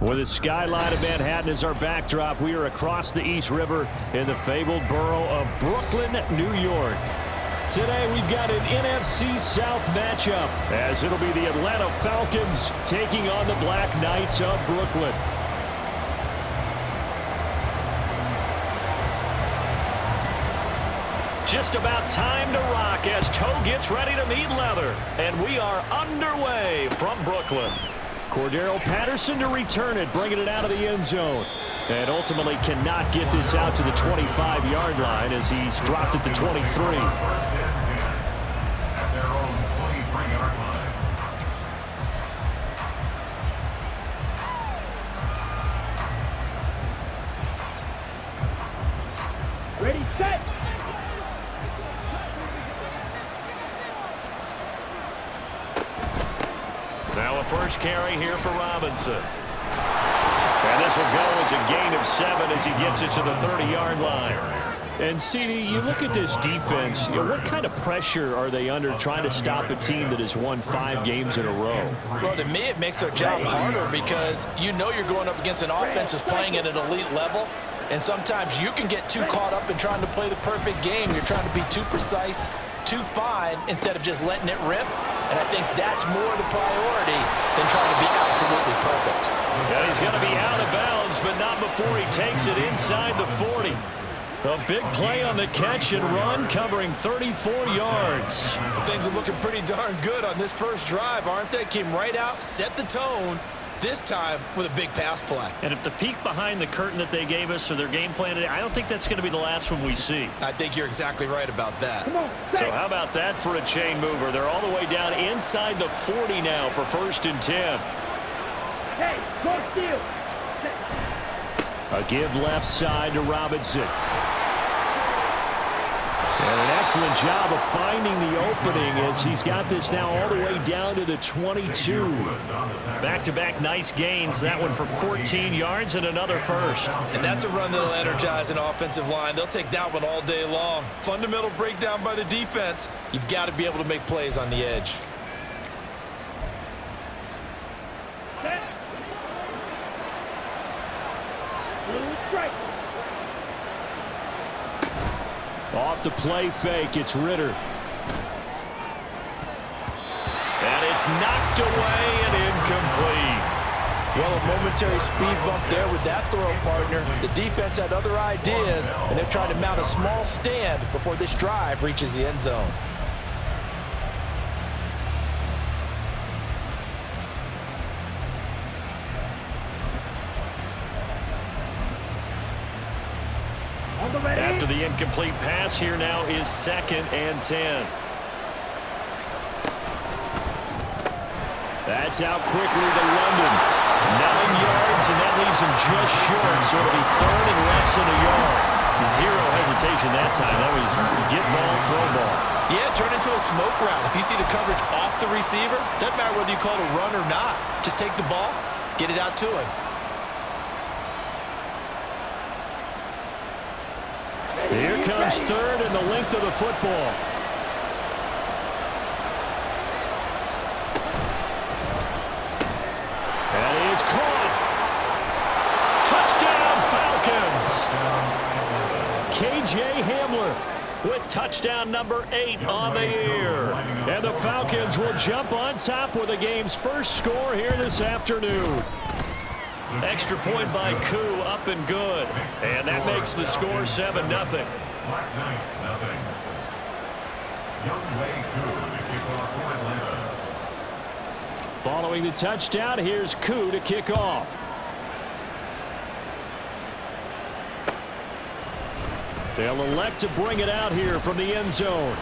With the skyline of Manhattan as our backdrop, we are across the East River in the fabled borough of Brooklyn, New York. Today we've got an NFC South matchup, as it'll be the Atlanta Falcons taking on the Black Knights of Brooklyn. Just about time to rock as toe gets ready to meet leather. And we are underway from Brooklyn. Cordero Patterson to return it, bringing it out of the end zone. And ultimately cannot get this out to the 25-yard line as he's dropped at the 23. Ready, set! Now a first carry here for Robinson. And this will go as a gain of 7 as he gets it to the 30-yard line. And, CD, you look at this defense, what kind of pressure are they under trying to stop a team that has won 5 games in a row? Well, to me, it makes their job harder because you know you're going up against an offense that's playing at an elite level. And sometimes you can get too caught up in trying to play the perfect game. You're trying to be too precise, too fine, instead of just letting it rip. And I think that's more the priority than trying to be absolutely perfect. Yeah, he's going to be out of bounds, but not before he takes it inside the 40. A big play on the catch and run, covering 34 yards. Well, things are looking pretty darn good on this first drive, aren't they? Came right out, set the tone, this time with a big pass play. And if the peek behind the curtain that they gave us or their game plan today, I don't think that's going to be the last one we see. I think you're exactly right about that. So how about that for a chain mover? They're all the way down inside the 40 now for 1st and 10. Hey, go steal! A give left side to Robinson. And an excellent job of finding the opening as he's got this now all the way down to the 22. Back-to-back nice gains. That one for 14 yards and another first. And that's a run that'll energize an offensive line. They'll take that one all day long. Fundamental breakdown by the defense. You've got to be able to make plays on the edge. Set! Blue strike! Off the play fake, it's Ritter. And it's knocked away and incomplete. Well, a momentary speed bump there with that throw, partner. The defense had other ideas, and they're trying to mount a small stand before this drive reaches the end zone. After the incomplete pass, here now is 2nd and 10. That's out quickly to London. 9 yards, and that leaves him just short, so it'll be 3rd and less than a yard. Zero hesitation that time. That was get ball, throw ball. Yeah, turn into a smoke route. If you see the coverage off the receiver, doesn't matter whether you call it a run or not. Just take the ball, get it out to him. Here comes 3rd and the length of the football. And he is caught. Touchdown, Falcons. KJ Hamler with touchdown number 8 on the year. And the Falcons will jump on top with the game's first score here this afternoon. Extra point by Koo, up and good. And that makes the score 7-0. Following the touchdown, here's Koo to kick off. They'll elect to bring it out here from the end zone.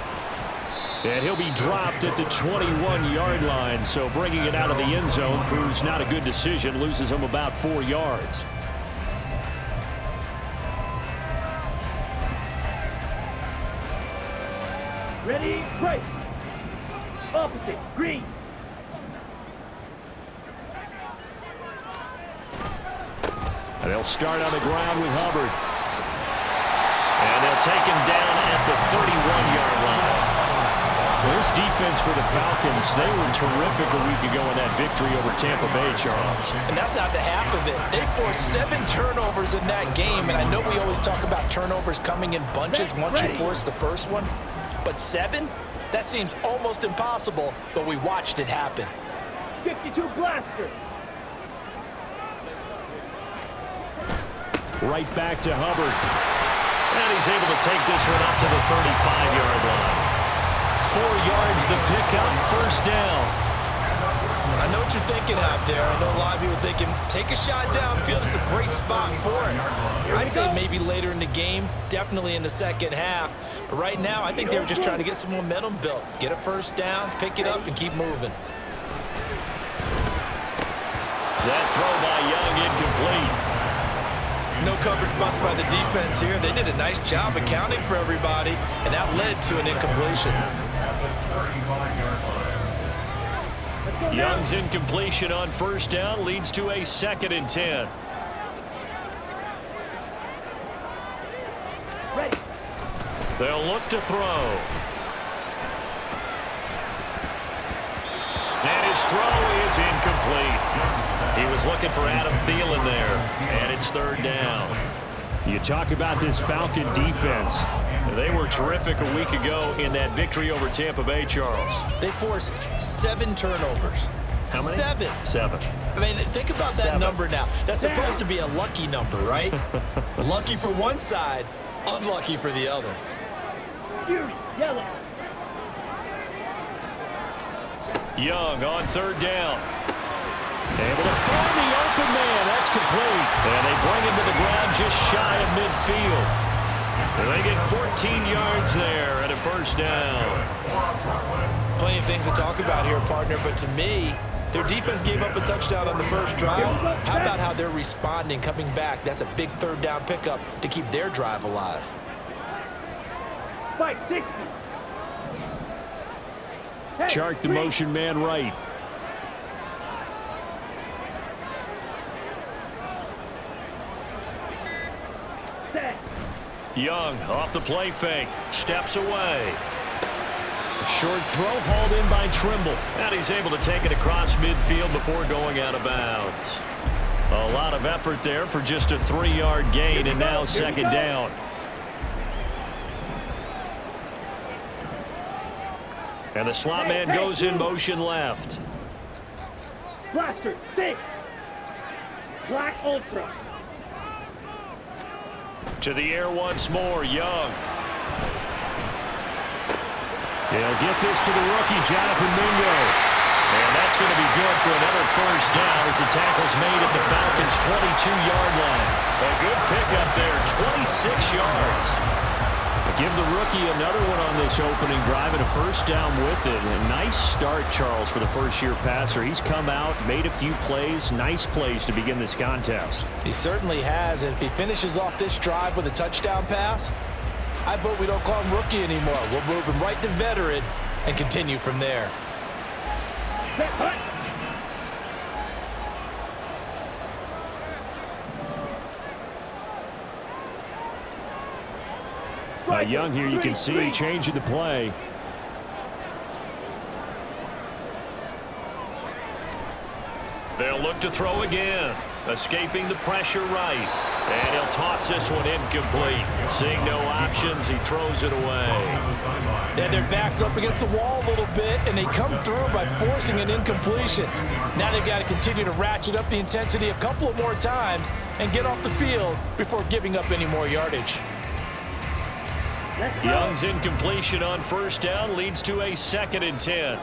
And he'll be dropped at the 21-yard line, so bringing it out of the end zone proves not a good decision, loses him about 4 yards. Ready, break! Opposite, green! And they'll start on the ground with Hubbard. And they'll take him down at the 31-yard line. This defense for the Falcons, they were terrific a week ago in that victory over Tampa Bay, Charles. And that's not the half of it. They forced 7 turnovers in that game, and I know we always talk about turnovers coming in bunches once you force the first one, but 7? That seems almost impossible, but we watched it happen. 52 blaster. Right back to Hubbard. And he's able to take this one up to the 35-yard line. 4 yards the pickup, first down. I know what you're thinking out there. I know a lot of you are thinking, take a shot downfield. It's a great spot for it. I'd say maybe later in the game, definitely in the second half. But right now, I think they were just trying to get some momentum built. Get a first down, pick it up, and keep moving. That throw by Young incomplete. No coverage bust by the defense here. They did a nice job accounting for everybody, and that led to an incompletion. Young's incompletion on first down leads to a 2nd and 10. Ready. They'll look to throw. And his throw is incomplete. He was looking for Adam Thielen there, and it's 3rd down. You talk about this Falcon defense. They were terrific a week ago in that victory over Tampa Bay, Charles. They forced 7 turnovers. How many? 7. 7. I mean, think about that number now. That's supposed to be a lucky number, right? Lucky for one side, unlucky for the other. Use yellow. Young on 3rd down. Able to find the open man. That's complete. And they bring him to the ground just shy of midfield. And they get 14 yards there and a first down. Plenty of things to talk about here, partner, but to me, their defense gave up a touchdown on the first drive. How about how they're responding, coming back? That's a big 3rd down pickup to keep their drive alive. 560. Hey, Chark the motion man right. Set. Young off the play fake. Steps away. Short throw hauled in by Trimble. And he's able to take it across midfield before going out of bounds. A lot of effort there for just a 3-yard gain, and now 2nd down. And the slot man goes in motion left. Blaster. 6. Black Ultra. To the air once more, Young. He'll get this to the rookie, Jonathan Mingo. And that's going to be good for another first down as the tackle's made at the Falcons' 22-yard line. A good pickup there, 26 yards. Give the rookie another one on this opening drive and a first down with it. A nice start, Charles, for the first-year passer. He's come out, made a few plays, nice plays to begin this contest. He certainly has, and if he finishes off this drive with a touchdown pass, I vote we don't call him rookie anymore. We'll move him right to veteran and continue from there. Set. Hut. Young here, you can see changing the play. They'll look to throw again. Escaping the pressure right. And he'll toss this one incomplete. Seeing no options, he throws it away. Yeah, their back's up against the wall a little bit, and they come through by forcing an incompletion. Now they've got to continue to ratchet up the intensity a couple of more times and get off the field before giving up any more yardage. Young's incompletion on first down leads to a 2nd and 10.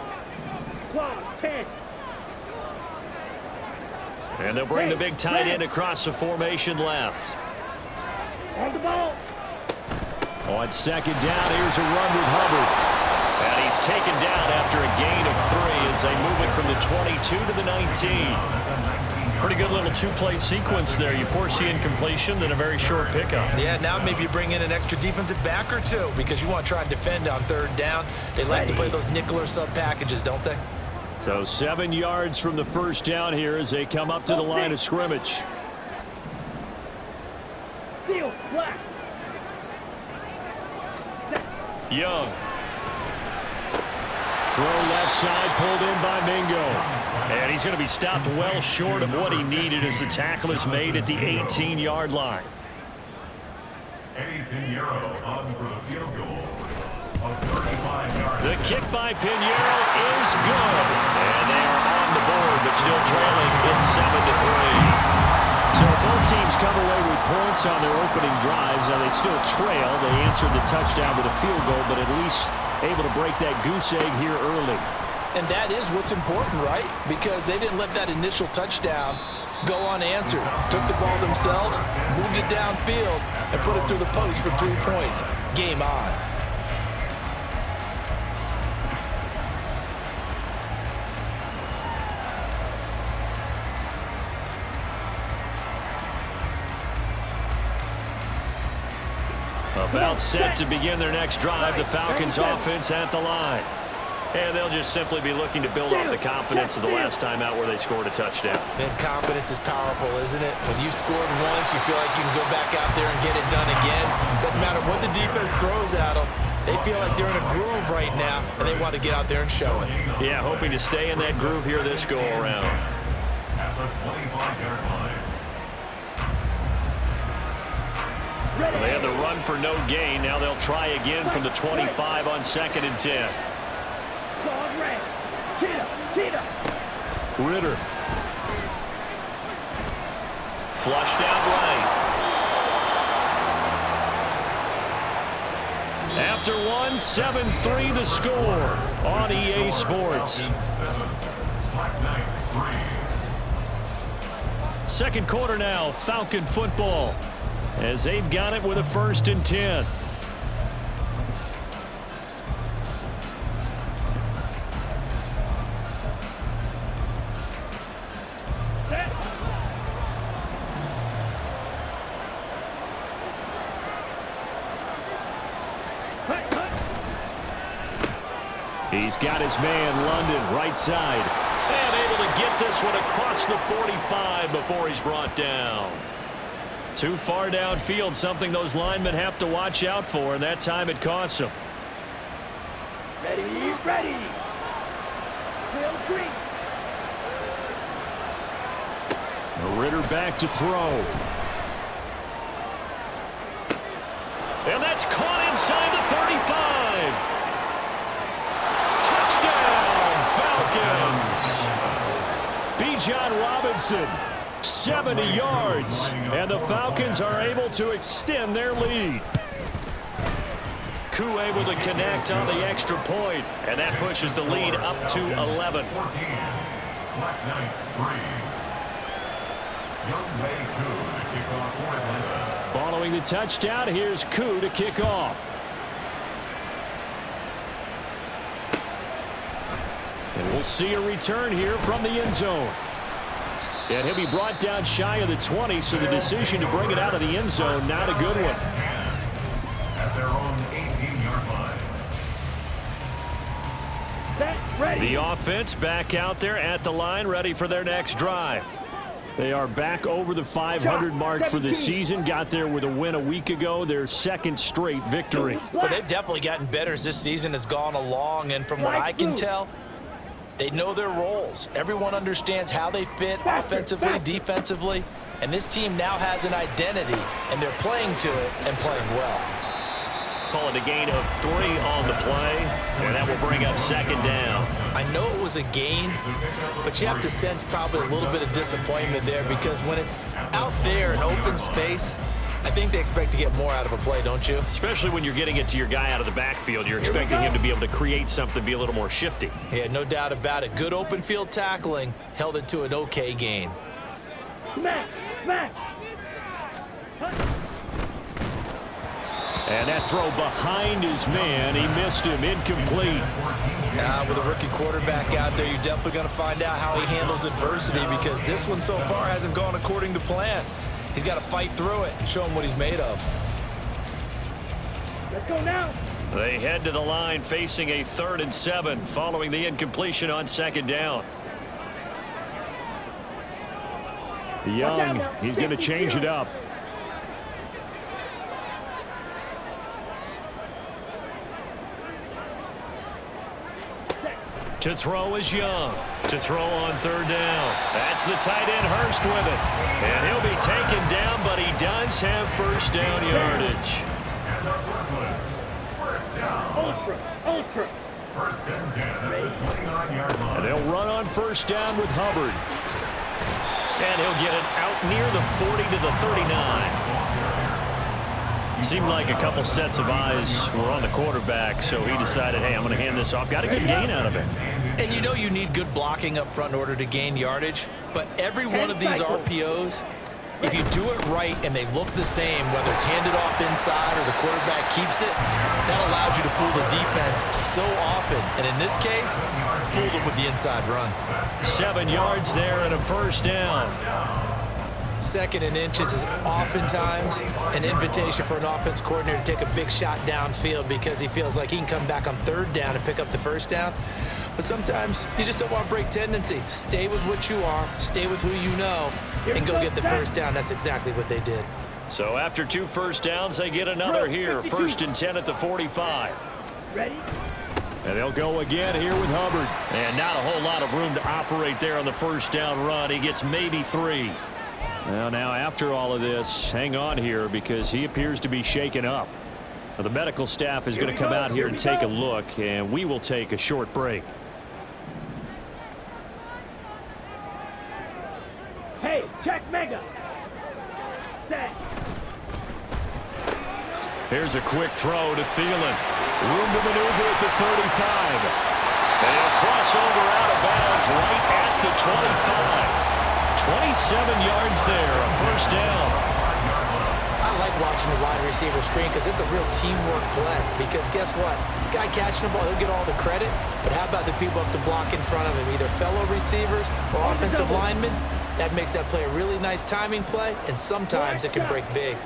10. And they'll bring the big tight end across the formation left. On the ball. On 2nd down, here's a run with Hubbard. And he's taken down after a gain of 3 as they move it from the 22 to the 19. Pretty good little 2-play sequence there. You force the incompletion, then a very short pickup. Yeah, now maybe you bring in an extra defensive back or 2 because you want to try and defend on 3rd down. They like to play those nickel or sub packages, don't they? So 7 yards from the first down here as they come up to the line of scrimmage. Steel. Black. Young. Throw left side, pulled in by Mingo. And he's going to be stopped well short of what he needed as the tackle is made at the 18-yard line. Pinheiro on for the field goal of 35 yards. The kick by Pinheiro is good. And they are on the board, but still trailing. It's 7-3. So both teams come away with points on their opening drives. Now they still trail. They answered the touchdown with a field goal, but at least able to break that goose egg here early. And that is what's important, right? Because they didn't let that initial touchdown go unanswered. Took the ball themselves, moved it downfield, and put it through the post for 3 points. Game on. About set to begin their next drive, the Falcons offense at the line. And they'll just simply be looking to build off the confidence of the last time out where they scored a touchdown. Man, confidence is powerful, isn't it? When you scored once, you feel like you can go back out there and get it done again. Doesn't matter what the defense throws at them. They feel like they're in a groove right now, and they want to get out there and show it. Yeah, hoping to stay in that groove here this go-around. At the 25-yard line. They had the run for no gain. Now they'll try again from the 25 on 2nd and 10. Ritter. Flushed out right. After one, 7-3 the score on EA Sports. Second quarter now, Falcon football, as they've got it with a 1st and 10. He's got his man, London, right side. And able to get this one across the 45 before he's brought down. Too far downfield, something those linemen have to watch out for, and that time it costs them. Ready, ready. Field green. Ritter back to throw. And that's caught inside the 35. Bijan Robinson, 70 yards, and the Falcons are able to extend their lead. Koo able to connect on the extra point, and that pushes the lead up to 11. 14, Black Knights 3. Young Wei Koo to kick off for Atlanta. Following the touchdown, here's Koo to kick off. And we'll see a return here from the end zone. And he'll be brought down shy of the 20, so the decision to bring it out of the end zone, not a good one. At their own 18-yard line. Ready. The offense back out there at the line, ready for their next drive. They are back over the 500 mark for the season. Got there with a win a week ago, their 2nd straight victory. Well, they've definitely gotten better as this season has gone along, and from what I can tell, they know their roles. Everyone understands how they fit offensively, defensively, and this team now has an identity, and they're playing to it and playing well. Call it a gain of 3 on the play, and that will bring up 2nd down. I know it was a gain, but you have to sense probably a little bit of disappointment there, because when it's out there in open space, I think they expect to get more out of a play, don't you? Especially when you're getting it to your guy out of the backfield. You're expecting him to be able to create something, be a little more shifty. Yeah, no doubt about it. Good open field tackling held it to an okay gain. Smack, smack. And that throw behind his man, he missed him, incomplete. With a rookie quarterback out there, you're definitely going to find out how he handles adversity, because this one so far hasn't gone according to plan. He's got to fight through it and show him what he's made of. Let's go now. They head to the line facing a 3rd and 7 following the incompletion on 2nd down. Young, he's going to change it up. To throw is Young. To throw on third down. That's the tight end Hurst with it. And he'll be taken down, but he does have first down yardage. And the Brooklyn. First down. Ultra. First and 10 at the 29-yard line. And they'll run on first down with Hubbard. And he'll get it out near the 40 to the 39. Seemed like a couple sets of eyes were on the quarterback, so he decided, hey, I'm going to hand this off. Got a good gain out of it. And you know you need good blocking up front in order to gain yardage, but every one of these RPOs, if you do it right and they look the same, whether it's handed off inside or the quarterback keeps it, that allows you to fool the defense so often. And in this case, fooled them with the inside run. 7 yards there and a first down. Second and inches is oftentimes an invitation for an offense coordinator to take a big shot downfield because he feels like he can come back on third down and pick up the first down. But sometimes you just don't want to break tendency. Stay with what you are, stay with who you know, and go get the first down. That's exactly what they did. So after 2 first downs, they get another here. First and 10 at the 45. Ready? And they'll go again here with Hubbard. And not a whole lot of room to operate there on the first down run. He gets maybe 3. Now after all of this, hang on here because he appears to be shaken up. Now, the medical staff is going to come out here and take a look, and we will take a short break. Hey, check Mega. Set. Here's a quick throw to Thielen. Room to maneuver at the 35. They'll cross over out of bounds right at the 25. 27 yards there, a first down. I like watching the wide receiver screen because it's a real teamwork play. Because guess what? The guy catching the ball, he'll get all the credit. But how about the people up to block in front of him, either fellow receivers or offensive linemen? That makes that play a really nice timing play, and sometimes it can break big.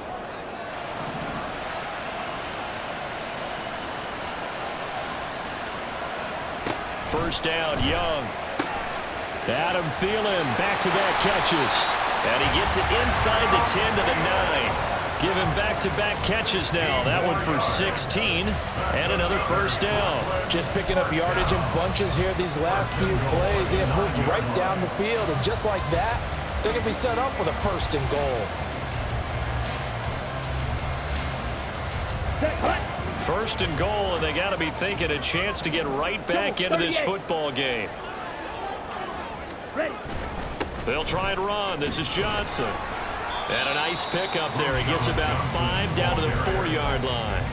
First down, Young. Adam Thielen, back-to-back catches. And he gets it inside the 10 to the 9. Give him back-to-back catches now. That one for 16 and another first down. Just picking up yardage in bunches here these last few plays. They have moved right down the field, and just like that, they're going to be set up with a first and goal. First and goal, and they got to be thinking a chance to get right back into this football game. Ready. They'll try and run. This is Johnson. And a nice pickup there. He gets about 5 down to the 4-yard line.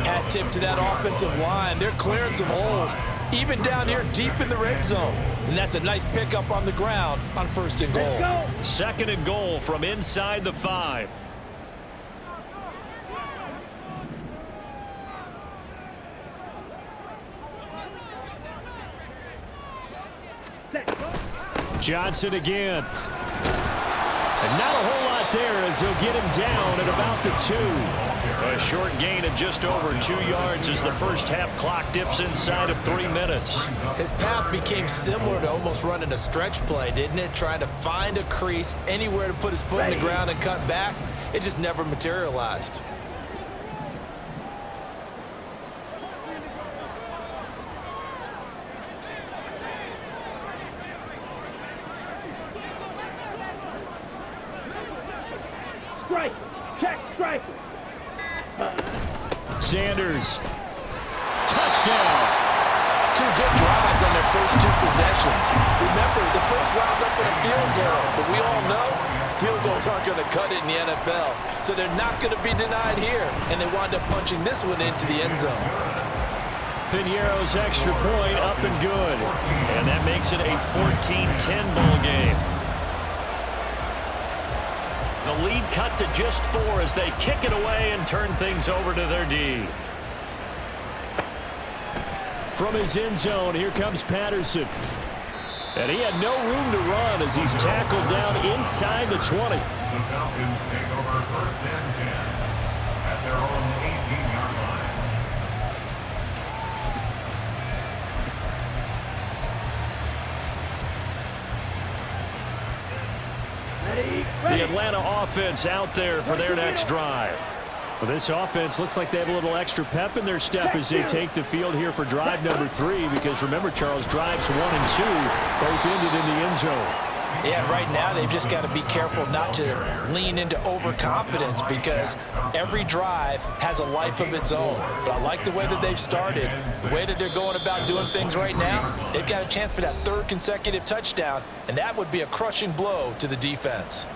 Hat tip to that offensive line. They're clearing some holes, even down here deep in the red zone. And that's a nice pickup on the ground on first and goal. Go. Second and goal from inside the 5. Set. Go. Johnson again. And not a whole lot there as he'll get him down at about the 2. A short gain of just over 2 yards as the first half clock dips inside of 3 minutes. His path became similar to almost running a stretch play, didn't it? Trying to find a crease, anywhere to put his foot in the ground and cut back. It just never materialized. Strike. Check strike. Sanders. Touchdown. 2 good drives on their first 2 possessions. Remember, the first wound up in a field goal, but we all know field goals aren't going to cut it in the NFL, so they're not going to be denied here, and they wind up punching this one into the end zone. Piñeiro's extra point up and good. And that makes it a 14-10 ball game. The lead cut to just 4 as they kick it away and turn things over to their D. From his end zone, here comes Patterson. And he had no room to run as he's tackled down inside the 20. The Falcons take over first and 10 at their own 18-yard line. Ready. The Atlanta offense out there for their next drive. Well, this offense looks like they have a little extra pep in their step as they take the field here for drive number 3, because remember, Charles, drives 1 and 2 both ended in the end zone. Yeah, right now they've just got to be careful not to lean into overconfidence, because every drive has a life of its own. But I like the way that they've started, the way that they're going about doing things right now. They've got a chance for that 3rd consecutive touchdown, and that would be a crushing blow to the defense.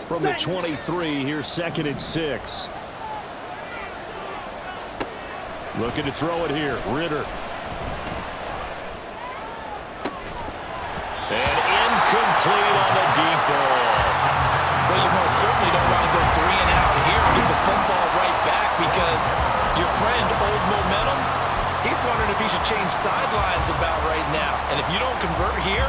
From the 23, here's 2nd and 6. Looking to throw it here. Ritter. And incomplete on the deep ball. Well, you most certainly don't want to go 3 and out here and get the football right back, because your friend, Old Momentum, he's wondering if he should change sidelines about right now. And if you don't convert here,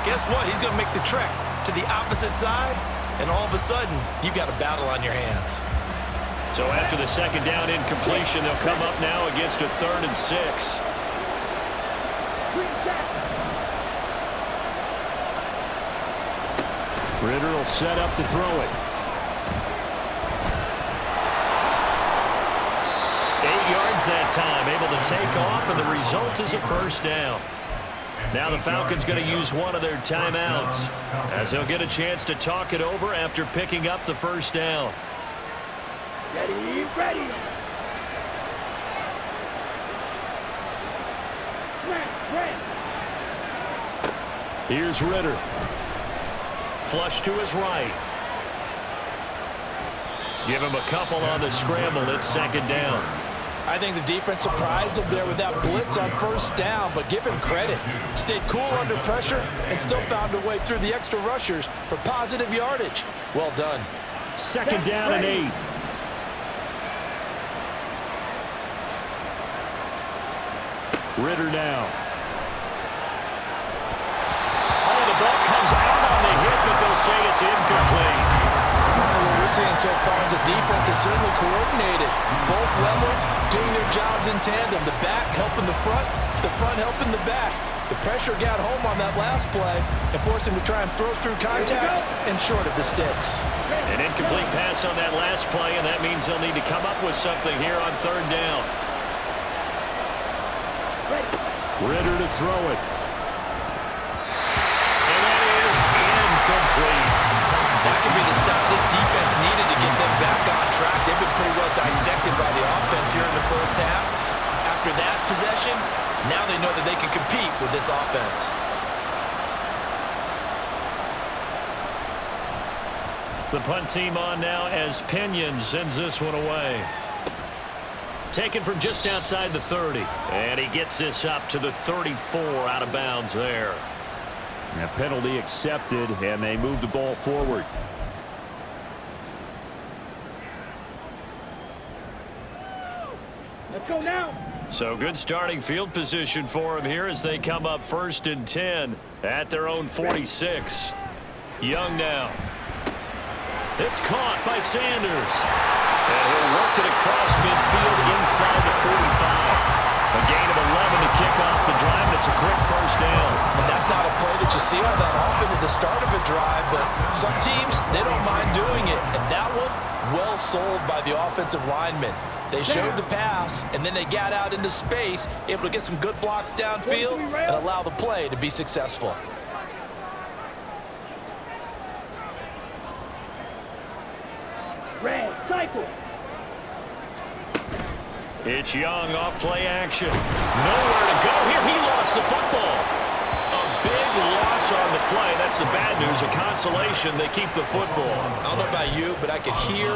guess what? He's going to make the trek to the opposite side, and all of a sudden, you've got a battle on your hands. So after the 2nd down incompletion, they'll come up now against a 3rd and 6. Ritter will set up to throw it. 8 yards that time, able to take off, and the result is a 1st down. Now the Falcons going to use one of their timeouts, as they'll get a chance to talk it over after picking up the 1st down. Ready, ready. Here's Ritter. Flush to his right. Give him a couple on the scramble. It's 2nd down. I think the defense surprised him there with that blitz on 1st down, but give him credit. Stayed cool under pressure and still found a way through the extra rushers for positive yardage. Well done. 2nd down and 8. Ritter now. Oh, the ball comes out on the hit, but they'll say it's incomplete. What we're seeing so far is the defense is certainly coordinated. Both levels doing their jobs in tandem. The back helping the front helping the back. The pressure got home on that last play and forced him to try and throw through contact and short of the sticks. An incomplete pass on that last play, and that means they'll need to come up with something here on 3rd down. Ritter to throw it. And that is incomplete. That could be the stop this defense needed to get them back on track. They've been pretty well dissected by the offense here in the 1st half. After that possession, now they know that they can compete with this offense. The punt team on now as Pinion sends this one away. Taken from just outside the 30. And he gets this up to the 34, out of bounds there. A penalty accepted, and they move the ball forward. Let's go now. So good starting field position for him here as they come up 1st and 10 at their own 46. Young now. It's caught by Sanders. And he'll work it across midfield inside the 45. A gain of 11 to kick off the drive, and it's a quick 1st down. And that's not a play that you see all that often at the start of a drive, but some teams, they don't mind doing it. And that one, well sold by the offensive lineman. They showed the pass, and then they got out into space, able to get some good blocks downfield and allow the play to be successful. Red, cycle. It's Young off play action. Nowhere to go here. He lost the football. A big loss on the play. That's the bad news. A consolation, they keep the football. I don't know about you, but I could hear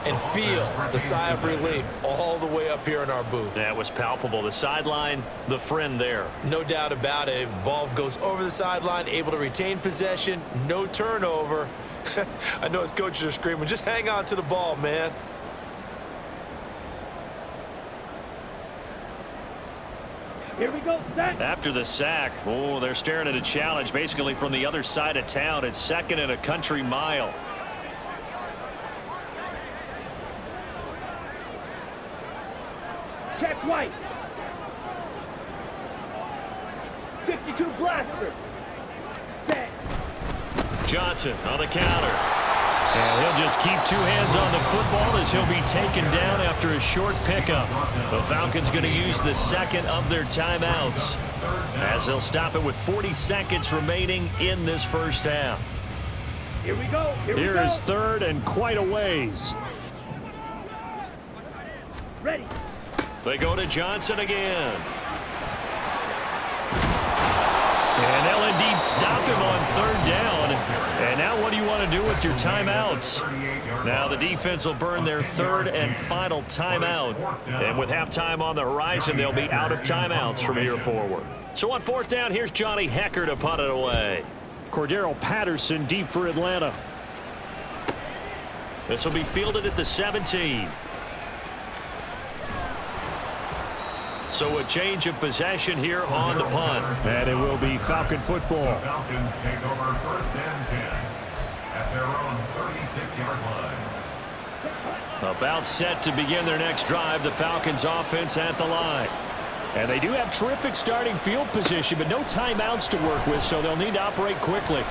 and feel the sigh of relief all the way up here in our booth. That was palpable. The sideline, the friend there. No doubt about it. Ball goes over the sideline, able to retain possession, no turnover. I know his coaches are screaming, just hang on to the ball, man. Here we go, set. After the sack, oh, they're staring at a challenge basically from the other side of town. It's 2nd and a country mile. Check white. 52 blaster. Johnson on the counter. And he'll just keep two hands on the football as he'll be taken down after a short pickup. The Falcons going to use the second of their timeouts as they'll stop it with 40 seconds remaining in this first half. Here we go. Here is third and quite a ways. Ready. They go to Johnson again. And they'll indeed stop him on third down. And now what do you want to do with your timeouts? Now the defense will burn their third and final timeout. And with halftime on the horizon, they'll be out of timeouts from here forward. So on fourth down, here's Johnny Hecker to punt it away. Cordero Patterson deep for Atlanta. This will be fielded at the 17. So a change of possession here on the punt. And it will be Falcon football. The Falcons take over first and 10 at their own 36-yard line. About set to begin their next drive, the Falcons offense at the line. And they do have terrific starting field position, but no timeouts to work with, so they'll need to operate quickly.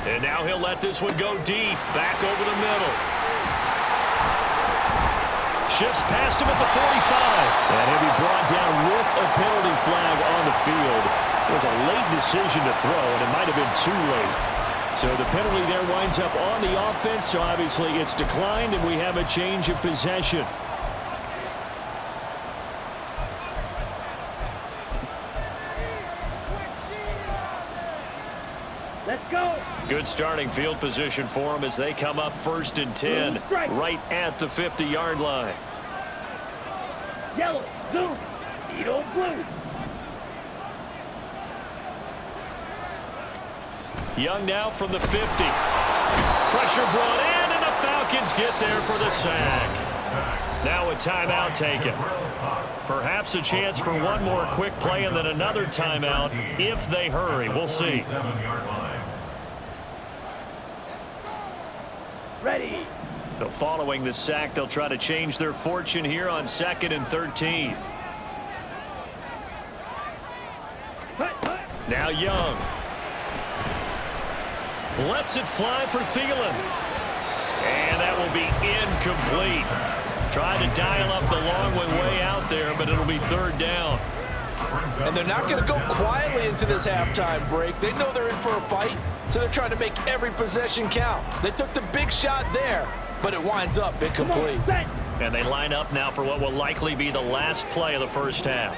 And now he'll let this one go deep, back over the middle. Shifts past him at the 45. And he'll be brought down with a penalty flag on the field. It was a late decision to throw, and it might have been too late. So the penalty there winds up on the offense, so obviously it's declined, and we have a change of possession. Let's go. Good starting field position for them as they come up first and 10, right at the 50-yard line. Yellow, zoom, Edo blue. Young now from the 50. Pressure brought in, and the Falcons get there for the sack. Now a timeout taken. Perhaps a chance for one more quick play and then another timeout if they hurry. We'll see. Ready. So following the sack, they'll try to change their fortune here on 2nd and 13. Now Young. Lets it fly for Thielen. And that will be incomplete. Tried to dial up the long way out there, but it'll be third down. And they're not going to go quietly into this halftime break. They know they're in for a fight, so they're trying to make every possession count. They took the big shot there, but it winds up incomplete. And they line up now for what will likely be the last play of the first half.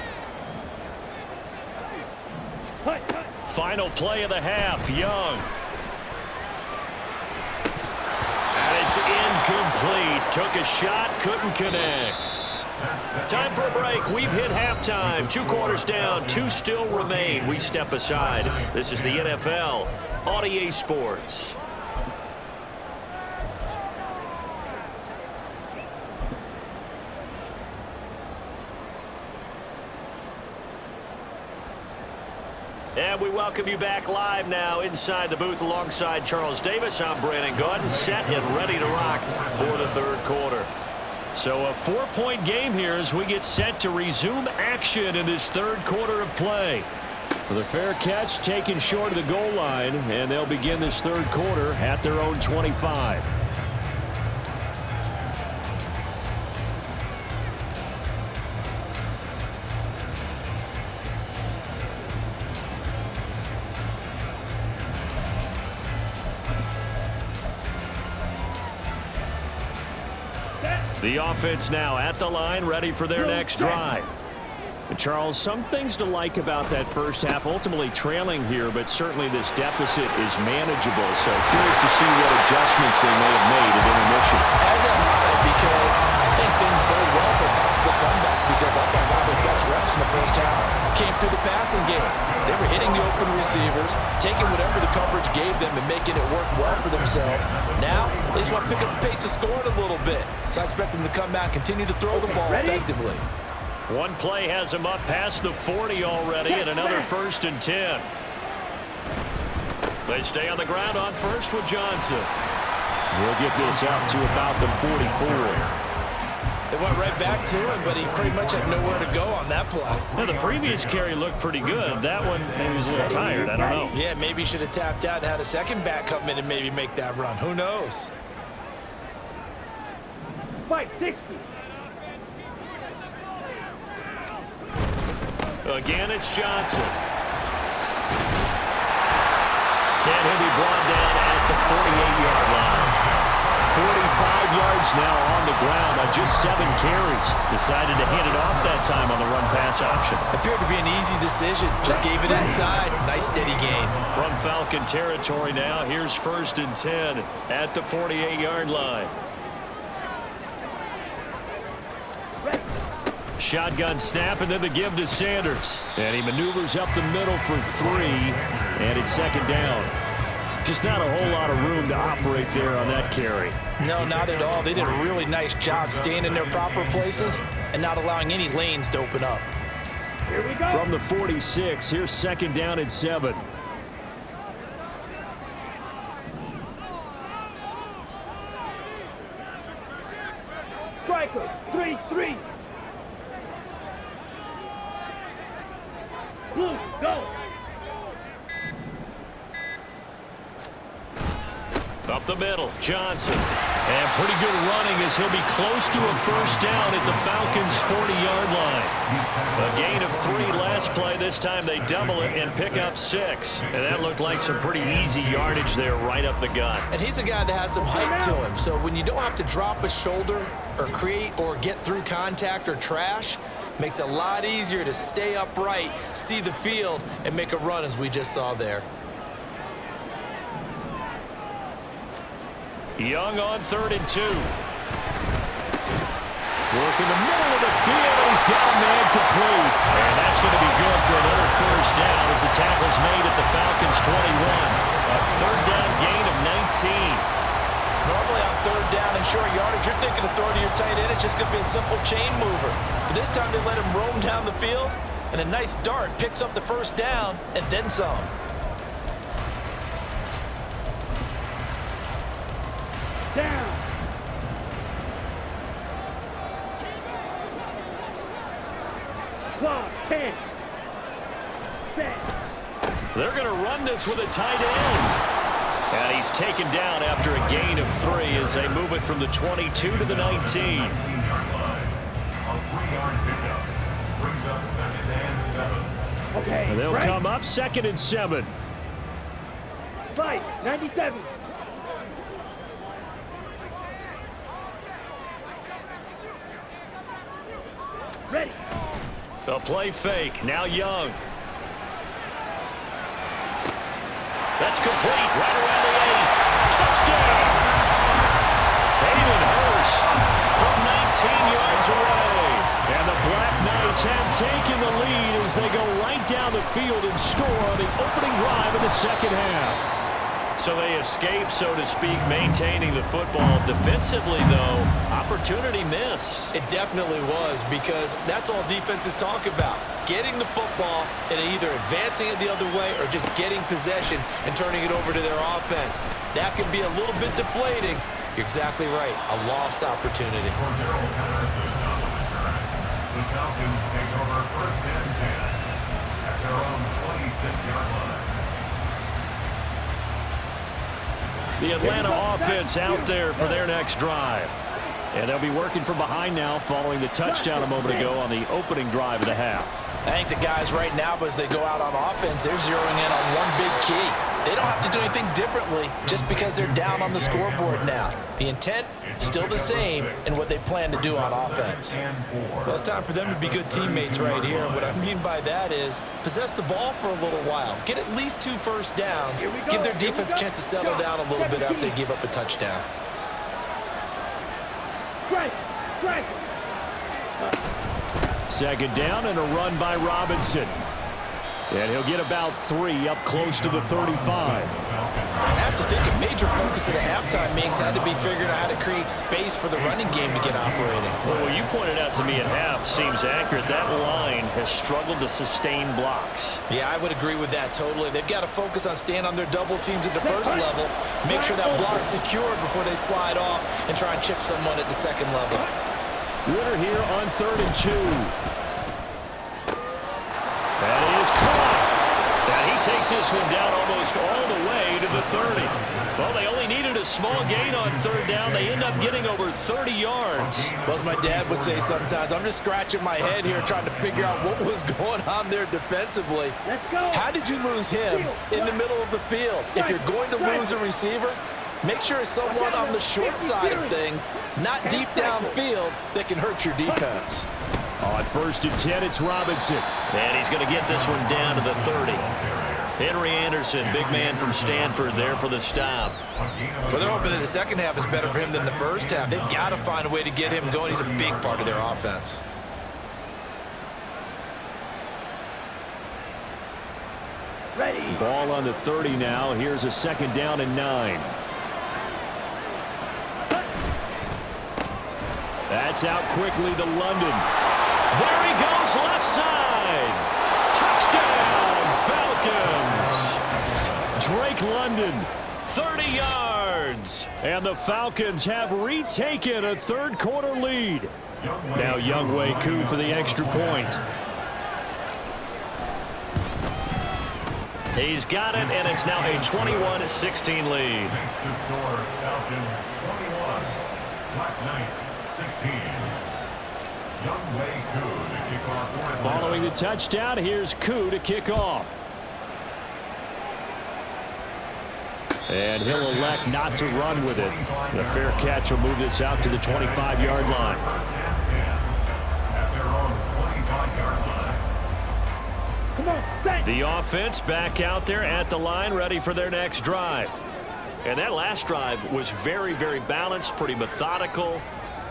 Final play of the half, Young. And it's incomplete. Took a shot, couldn't connect. Time for a break. We've hit halftime. 2 quarters down, 2 still remain. We step aside. This is the NFL on EA Sports. And we welcome you back live now inside the booth alongside Charles Davis. I'm Brandon Gordon, set and ready to rock for the third quarter. So a 4-point game here as we get set to resume action in this third quarter of play. With a fair catch taken short of the goal line, and they'll begin this third quarter at their own 25. The offense now at the line, ready for their next drive. And Charles, some things to like about that first half, ultimately trailing here, but certainly this deficit is manageable. So curious to see what adjustments they may have made at intermission. As am I, because I think things bode well for a possible comeback, because I thought one of their best reps in the first half came through the passing game. They were hitting the open receivers, taking whatever the coverage gave them and making it work well for themselves. Now, they just want to pick up the pace of scoring a little bit. So I expect them to come out and continue to throw the ball effectively. One play has them up past the 40 already, and another 1st and 10. They stay on the ground on first with Johnson. We'll get this out to about the 44. It went right back to him, but he pretty much had nowhere to go on that play. Now, the previous carry looked pretty good. That one, maybe he was a little tired. I don't know. Yeah, maybe he should have tapped out and had a second back come in and maybe make that run. Who knows? Fight 60. Again, it's Johnson. And he'll be brought down at the 48-yard line. 45 yards now on the ground on just 7 carries. Decided to hand it off that time on the run-pass option. Appeared to be an easy decision. Just gave it inside. Nice steady gain. From Falcon territory now, here's 1st and 10 at the 48-yard line. Shotgun snap, and then the give to Sanders. And he maneuvers up the middle for 3, and it's 2nd down. Just not a whole lot of room to operate there on that carry. No, not at all. They did a really nice job staying in their proper places and not allowing any lanes to open up. Here we go. From the 46, here's 2nd down and 7. Striker, 3-3. Blue, go. Up the middle, Johnson. And pretty good running as he'll be close to a 1st down at the Falcons' 40-yard line. A gain of 3 last play. This time they double it and pick up 6. And that looked like some pretty easy yardage there right up the gut. And he's a guy that has some height to him. So when you don't have to drop a shoulder or create or get through contact or trash, makes it a lot easier to stay upright, see the field, and make a run as we just saw there. Young on 3rd and 2. Work in the middle of the field. He's got a man complete. And that's going to be good for another 1st down as the tackle's made at the Falcons' 21. A 3rd down gain of 19. Normally on 3rd down and short yardage, you're thinking of throwing to your tight end. It's just going to be a simple chain mover. But this time they let him roam down the field, and a nice dart picks up the 1st down and then some. Down. Clock, 10. Set. They're going to run this with a tight end. And he's taken down after a gain of 3 as they move it from the 22 to the 19. 19-yard line. A 3-yard pickup. Brings up 2nd and 7. Okay. And they'll right. come up 2nd and 7. Slide, 97. Ready. A play fake. Now Young. That's complete. Right around the 8. Touchdown. Hayden Hurst from 19 yards away. And the Black Knights have taken the lead as they go right down the field and score on the opening drive of the 2nd half. So they escape, so to speak, maintaining the football. Defensively, though, opportunity miss. It definitely was, because that's all defenses talk about. Getting the football and either advancing it the other way or just getting possession and turning it over to their offense. That can be a little bit deflating. You're exactly right. A lost opportunity. For Darrell Patterson on the return. The Falcons take over 1st and 10 at their own 26-yard line. The Atlanta offense out there for their next drive. And they'll be working from behind now following the touchdown a moment ago on the opening drive of the half. I think the guys right now, as they go out on offense, they're zeroing in on one big key. They don't have to do anything differently just because they're down on the scoreboard now. The intent, still the same in what they plan to do on offense. Well, it's time for them to be good teammates right here. And what I mean by that is possess the ball for a little while. Get at least 2 1st downs. Give their defense a chance to settle down a little bit after they give up a touchdown. Strike, strike. 2nd down and a run by Robinson. And he'll get about 3 up close to the 35. I have to think a major focus of the halftime meetings had to be figuring out how to create space for the running game to get operating. Well, what you pointed out to me at half seems accurate. That line has struggled to sustain blocks. Yeah, I would agree with that totally. They've got to focus on staying on their double teams at the 1st level, make sure that block's secure before they slide off and try and chip someone at the 2nd level. Winner here on 3rd and 2. That is caught. And he takes this one down almost all the way to the 30. Well, they only needed a small gain on 3rd down. They end up getting over 30 yards. Well, as my dad would say sometimes, I'm just scratching my head here trying to figure out what was going on there defensively. Let's go. How did you lose him in the middle of the field? If you're going to lose a receiver, make sure it's someone on the short side of things, not deep downfield, that can hurt your defense. On 1st and 10, it's Robinson. And he's going to get this one down to the 30. Henry Anderson, big man from Stanford, there for the stop. Well, they're hoping that the second half is better for him than the first half. They've got to find a way to get him going. He's a big part of their offense. Ready. Ball on the 30 now. Here's a 2nd down and 9. That's out quickly to London. There he goes, left side. Touchdown, Falcons. Drake London, 30 yards. And the Falcons have retaken a 3rd quarter lead. Now Younghoe Koo for the extra point. He's got it, and it's now a 21-16 lead. Makes the score Falcons 21, Black Knights 16. Younghoe Koo to kick off for Atlanta. Following the touchdown, here's Koo to kick off. And he'll elect not to run with it. The fair catch will move this out to the 25-yard line. First and 10 at their own 25-yard line. Come on, set. The offense back out there at the line, ready for their next drive. And that last drive was very, very balanced, pretty methodical.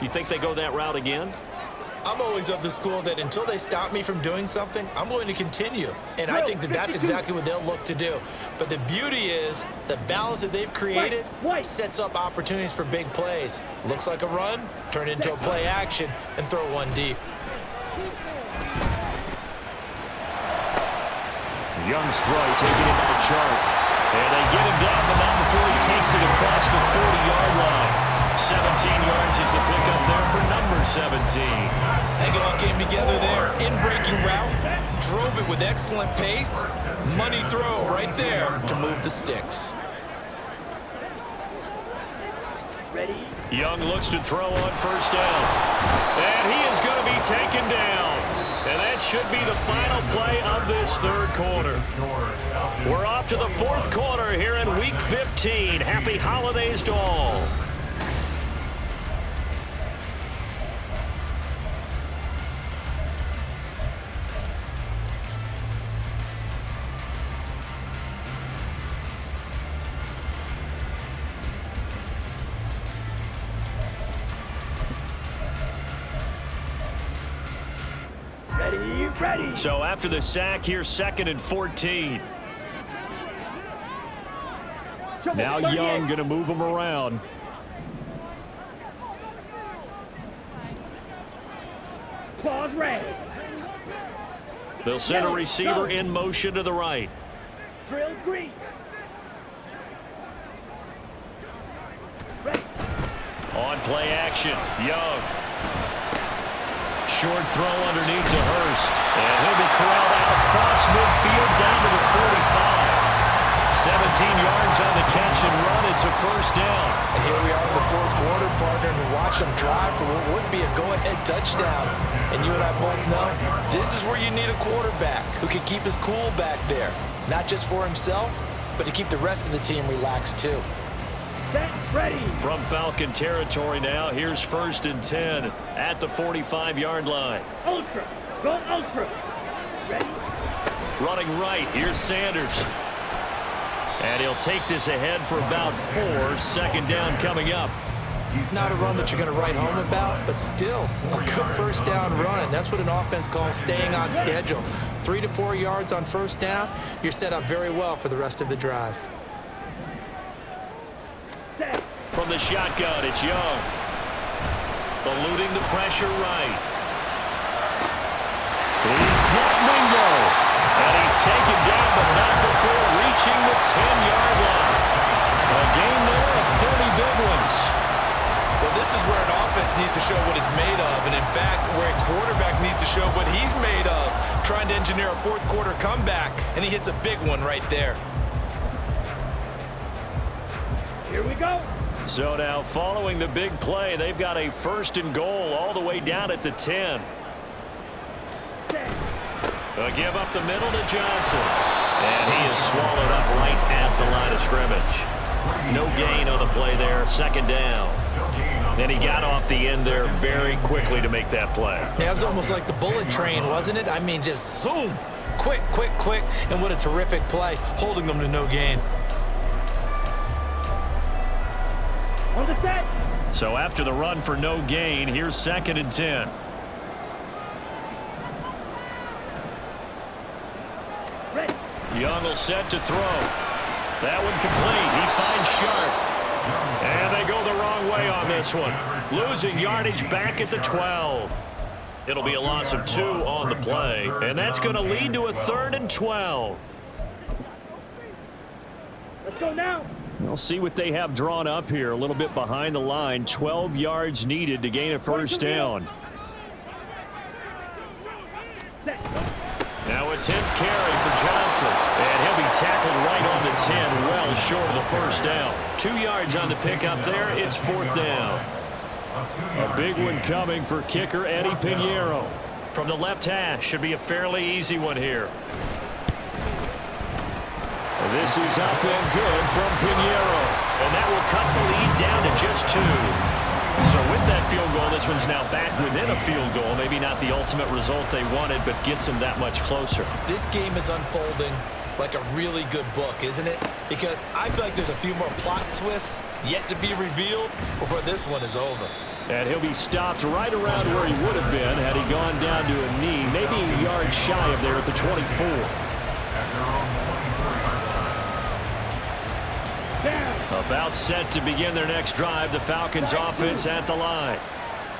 You think they go that route again? I'm always of the school that until they stop me from doing something, I'm going to continue. And I think that that's exactly what they'll look to do. But the beauty is the balance that they've created sets up opportunities for big plays. Looks like a run, turn into a play action, and throw one deep. Young's throw taken in by Chark. And they get him down, but not before he takes it across the 40-yard line. 17 yards is the pickup there for number 17. I think it all came together there. In-breaking route, drove it with excellent pace. Money throw right there to move the sticks. Ready. Young looks to throw on 1st down. And he is going to be taken down. And that should be the final play of this 3rd quarter. We're off to the 4th quarter here in Week 15. Happy holidays to all. Ready. So after the sack, here's 2nd and 14. Now Young going to move him around. Pause ready. They'll send a receiver in motion to the right. Drill green. Ready. On play action, Young. Short throw underneath to Hurst. And he'll be corralled out across midfield down to the 45. 17 yards on the catch and run. It's a 1st down. And here we are in the 4th quarter, partner, and we watch them drive for what would be a go-ahead touchdown. And you and I both know this is where you need a quarterback who can keep his cool back there. Not just for himself, but to keep the rest of the team relaxed too. Set. Ready. From Falcon territory now, here's 1st and 10 at the 45-yard line. Ultra. Go ultra. Ready. Running right, here's Sanders. And he'll take this ahead for about 4. 2nd down coming up. Not a run that you're going to write home about, but still a good 1st down run. That's what an offense calls staying on schedule. 3 to 4 yards on 1st down, you're set up very well for the rest of the drive. Set. From the shotgun, it's Young. Eluding the pressure right. He's got Mingo. And he's taken down, but not before reaching the 10-yard line. A game there of 30 big ones. Well, This is where an offense needs to show what it's made of, and in fact, where a quarterback needs to show what he's made of, trying to engineer a fourth quarter comeback, and he hits a big one right there. Here we go. So now, following the big play, they've got a 1st and goal all the way down at the 10. Set. A give up the middle to Johnson. And he is swallowed up right at the line of scrimmage. No gain on the play there, 2nd down. And he got off the end there very quickly to make that play. Yeah, it was almost like the bullet train, wasn't it? I mean, just zoom. Quick, quick, quick. And what a terrific play, holding them to no gain. On the set. So after the run for no gain, here's 2nd and 10. Ready. Young will set to throw. That one complete. He finds Sharp. And they go the wrong way on this one. Losing yardage back at the 12. It'll be a loss of 2 on the play. And that's going to lead to a 3rd and 12. Let's go now. We'll see what they have drawn up here. A little bit behind the line. 12 yards needed to gain a 1st down. Set. Now a 10th carry for Johnson. And he'll be tackled right on the 10, well short of the 1st down. 2 yards on the pickup there. It's 4th down. A big one coming for kicker Eddie Pinheiro. From the left hash, should be a fairly easy one here. This is up and good from Pinheiro. And that will cut the lead down to just 2. So with that field goal, this one's now back within a field goal. Maybe not the ultimate result they wanted, but gets them that much closer. This game is unfolding like a really good book, isn't it? Because I feel like there's a few more plot twists yet to be revealed before this one is over. And he'll be stopped right around where he would have been had he gone down to a knee, maybe a yard shy of there at the 24. About set to begin their next drive. The Falcons offense at the line.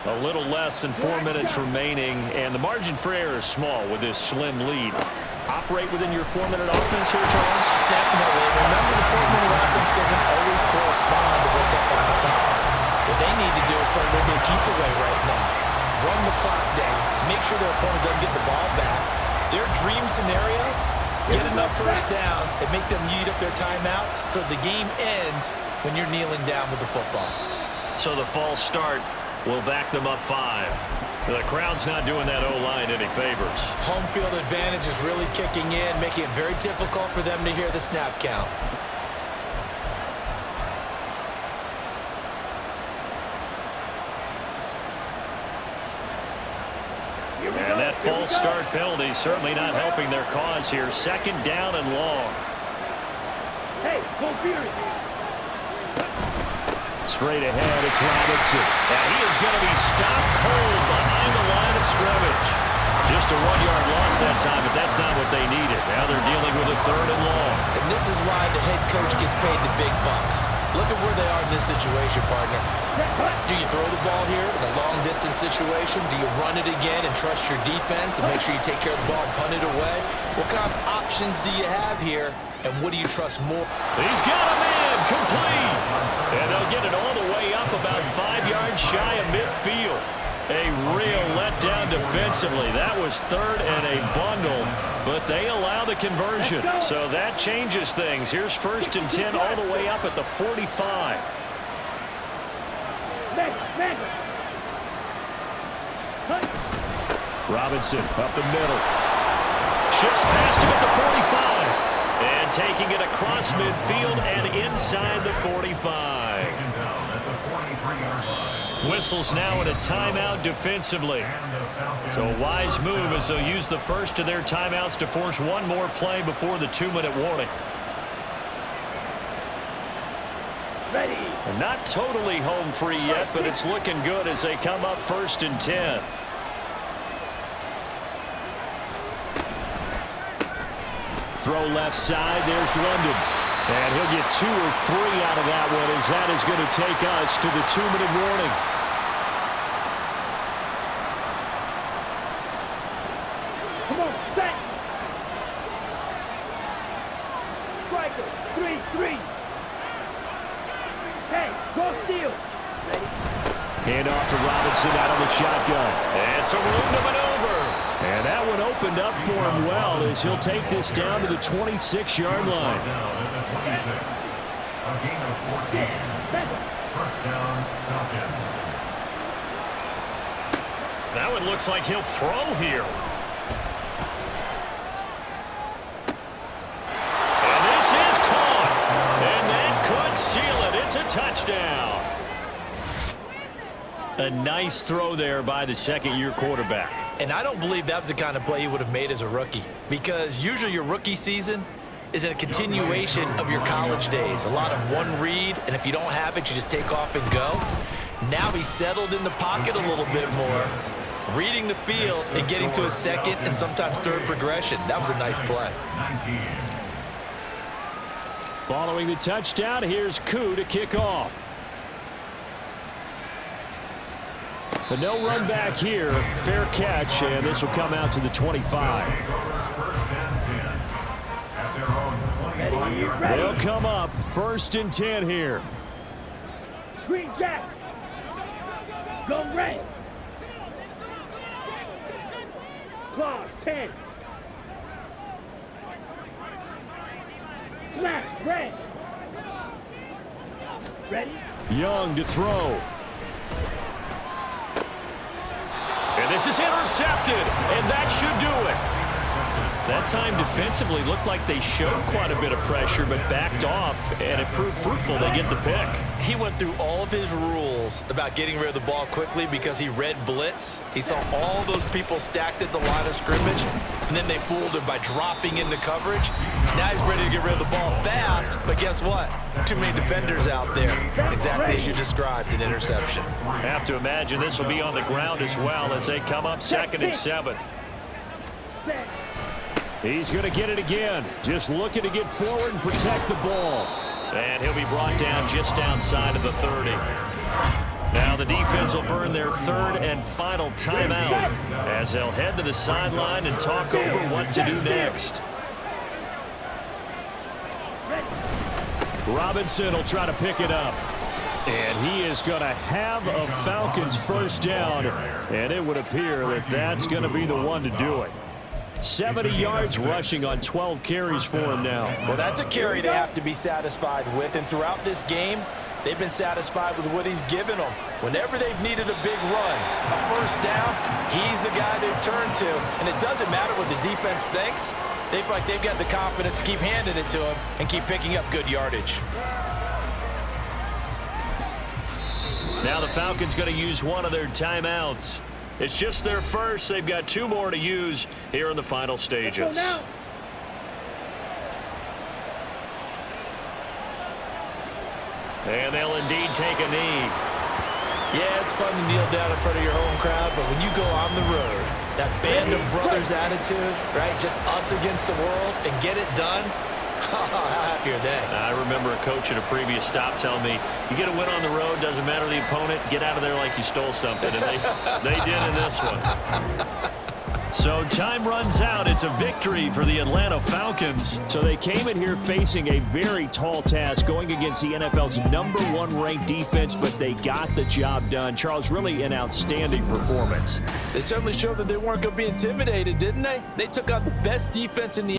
A little less than 4 minutes remaining, and the margin for error is small with this slim lead. Operate within your 4-minute offense here, Charles? Definitely. Remember, the 4-minute offense doesn't always correspond to what's up on the clock. What they need to do is play a little bit of keep away right now. Run the clock down. Make sure their opponent doesn't get the ball back. Their dream scenario, get enough 1st downs and make them eat up their timeouts so the game ends when you're kneeling down with the football. So the false start will back them up 5. The crowd's not doing that O-line any favors. Home field advantage is really kicking in, making it very difficult for them to hear the snap count. And that false start penalty certainly not helping their cause here. 2nd down and long. Hey, go Fury. Straight ahead, it's Robinson. And he is going to be stopped cold behind the line of scrimmage. Just a 1-yard loss that time, but that's not what they needed. Now they're dealing with a 3rd and long. And this is why the head coach gets paid the big bucks. Look at where they are in this situation, partner. Do you throw the ball here in a long-distance situation? Do you run it again and trust your defense and make sure you take care of the ball and punt it away? What kind of options do you have here, and what do you trust more? He's got a man complete. And they'll get it all the way up about 5 yards shy of midfield. A real letdown defensively. That was 3rd and a bundle, but they allow the conversion. So that changes things. Here's 1st and 10 all the way up at the 45. Robinson up the middle. Shifts past him at the 45. And taking it across midfield and inside the 45. Whistles now in a timeout defensively. So a wise move as they'll use the first of their timeouts to force one more play before the 2-minute warning. Ready. And not totally home free yet, but it's looking good as they come up 1st and 10. Throw left side. There's London. And he'll get 2 or 3 out of that one as that is going to take us to the 2-minute warning. Come on, set. Striker, 3-3. Hey, go steal. Ready. Hand off to Robinson out of the shotgun. And some room to maneuver. And that one opened up for him well as he'll take this down to the 26-yard line. Down at the 26. A gain of 14. First down, Falcons. That one looks like he'll throw here. And this is caught. And that could seal it. It's a touchdown. A nice throw there by the second-year quarterback. And I don't believe that was the kind of play he would have made as a rookie, because usually your rookie season is a continuation of your college days. A lot of one read, and if you don't have it, you just take off and go. Now he's settled in the pocket a little bit more, reading the field and getting to a second and sometimes third progression. That was a nice play. 19. Following the touchdown, here's Koo to kick off. A no run back here, fair catch, and this will come out to the 25. First and 10. At their own 25-yard line. They'll come up 1st and 10 here. Green Jack. Go red. Claws 10. Slash red. Ready? Young to throw. And this is intercepted, and that should do it. That time defensively looked like they showed quite a bit of pressure, but backed off, and it proved fruitful. They get the pick. He went through all of his rules about getting rid of the ball quickly because he read blitz. He saw all those people stacked at the line of scrimmage, and then they fooled him by dropping into coverage. Now he's ready to get rid of the ball fast, but guess what? Too many defenders out there. Exactly as you described, an interception. Have to imagine this will be on the ground as well as they come up 2nd and 7. Set. He's going to get it again. Just looking to get forward and protect the ball. And he'll be brought down just outside of the 30. Now the defense will burn their 3rd and final timeout as they'll head to the sideline and talk over what to do next. Robinson will try to pick it up. And he is going to have a Falcons first down. And it would appear that that's going to be the one to do it. 70 yards rushing on 12 carries for him now. Well, that's a carry they have to be satisfied with, and throughout this game, they've been satisfied with what he's given them. Whenever they've needed a big run, a first down, he's the guy they've turned to, and it doesn't matter what the defense thinks. They feel like they've got the confidence to keep handing it to him and keep picking up good yardage. Now the Falcons going to use one of their timeouts. It's just their first. They've got 2 more to use here in the final stages. And they'll indeed take a knee. Yeah, it's fun to kneel down in front of your home crowd, but when you go on the road, that band of brothers attitude, right? Just us against the world and get it done. How happy are they? I remember a coach at a previous stop telling me, you get a win on the road, doesn't matter the opponent, get out of there like you stole something. And they did in this one. So time runs out. It's a victory for the Atlanta Falcons. So they came in here facing a very tall task, going against the NFL's #1 ranked defense, but they got the job done. Charles, really an outstanding performance. They certainly showed that they weren't going to be intimidated, didn't they? They took out the best defense in the